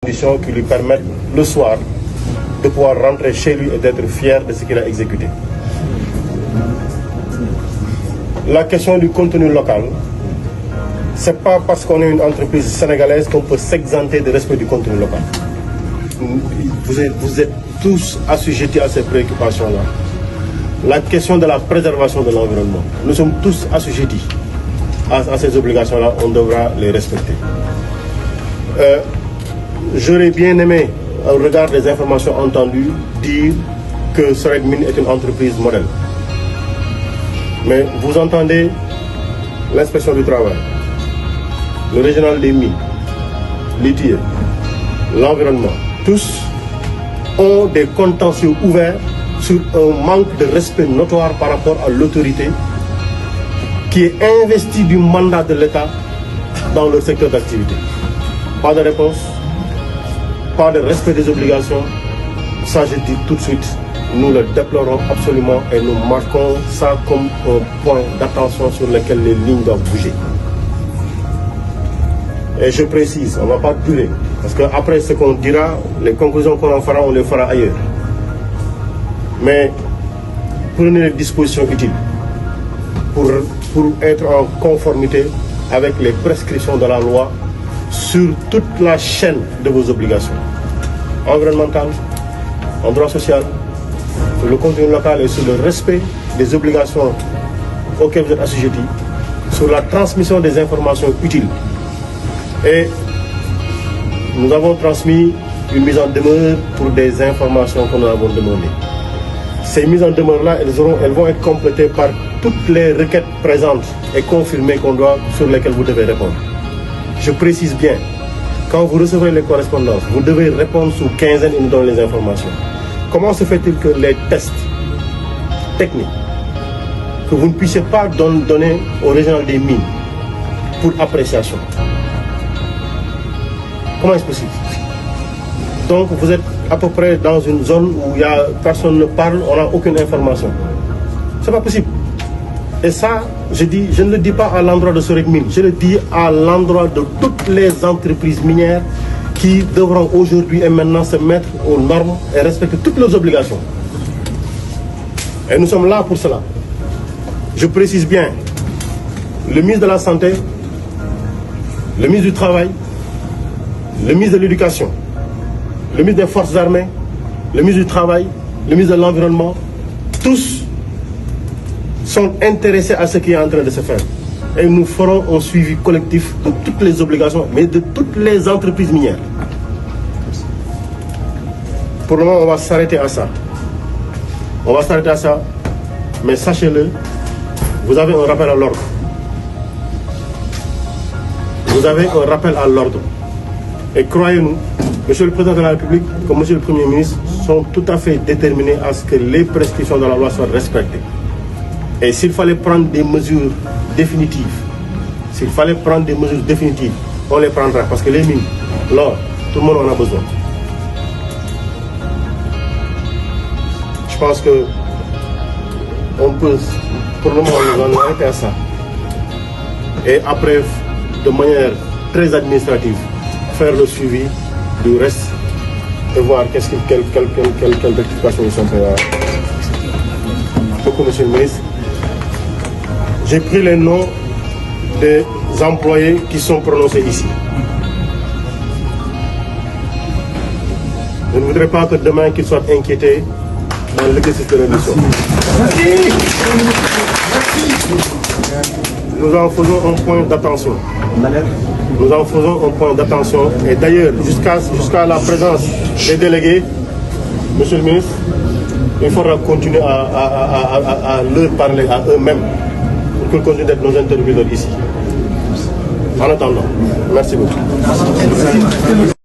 conditions qui lui permettent le soir de pouvoir rentrer chez lui et d'être fier de ce qu'il a exécuté. La question du contenu local, c'est pas parce qu'on est une entreprise sénégalaise qu'on peut s'exenter de respect du contenu local. Vous êtes tous assujettis à ces préoccupations-là. La question de la préservation de l'environnement, nous sommes tous assujettis à ces obligations-là, on devra les respecter. J'aurais bien aimé, au regard des informations entendues, dire que Soret Mine est une entreprise modèle. Mais vous entendez l'inspection du travail, le régional des mines, l'ITIE, l'environnement, tous ont des contentieux ouverts sur un manque de respect notoire par rapport à l'autorité qui est investie du mandat de l'État dans leur secteur d'activité. Pas de réponse, pas de respect des obligations, ça je dis tout de suite, nous le déplorons absolument et nous marquons ça comme un point d'attention sur lequel les lignes doivent bouger. Et je précise, on ne va pas durer, parce qu'après ce qu'on dira, les conclusions qu'on en fera, on les fera ailleurs. Mais prenez les dispositions utiles pour être en conformité avec les prescriptions de la loi sur toute la chaîne de vos obligations environnementales, en droit social, sur le contenu local et sur le respect des obligations auxquelles vous êtes assujettis, sur la transmission des informations utiles. Et nous avons transmis une mise en demeure pour des informations que nous avons demandées. Ces mises en demeure-là, elles vont être complétées par toutes les requêtes présentes et confirmées sur lesquelles vous devez répondre. Je précise bien, quand vous recevrez les correspondances, vous devez répondre sous quinzaine et nous donner les informations. Comment se fait-il que les tests techniques, que vous ne puissiez pas donner au régional des mines pour appréciation? Comment est-ce possible? Donc vous êtes à peu près dans une zone où personne ne parle, on n'a aucune information. C'est pas possible. Et ça, je ne le dis pas à l'endroit de Soret Mine, je le dis à l'endroit de toutes les entreprises minières qui devront aujourd'hui et maintenant se mettre aux normes et respecter toutes leurs obligations. Et nous sommes là pour cela. Je précise bien, le ministre de la Santé, le ministre du Travail, le ministre de l'Éducation, le ministre des Forces armées, le ministre du Travail, le ministre de l'Environnement, tous sont intéressés à ce qui est en train de se faire. Et nous ferons un suivi collectif de toutes les obligations, mais de toutes les entreprises minières. Pour le moment, on va s'arrêter à ça. On va s'arrêter à ça, mais sachez-le, vous avez un rappel à l'ordre. Vous avez un rappel à l'ordre. Et croyez-nous, Monsieur le Président de la République, comme Monsieur le Premier ministre, sont tout à fait déterminés à ce que les prescriptions de la loi soient respectées. Et s'il fallait prendre des mesures définitives, on les prendra. Parce que les mines, l'or, tout le monde en a besoin. Je pense que on peut, pour le moment, nous en arrêter à ça. Et après, de manière très administrative, faire le suivi du reste et voir quelle rectification ils sont faits. Beaucoup, Monsieur le Ministre. J'ai pris les noms des employés qui sont prononcés ici. Je ne voudrais pas que demain qu'ils soient inquiétés dans l'exercice de leur mission. Nous en faisons un point d'attention. Nous en faisons un point d'attention. Et d'ailleurs, jusqu'à la présence des délégués, Monsieur le ministre, il faudra continuer à leur parler à eux-mêmes pour qu'ils continuent d'être nos interlocuteurs ici. En attendant, merci beaucoup.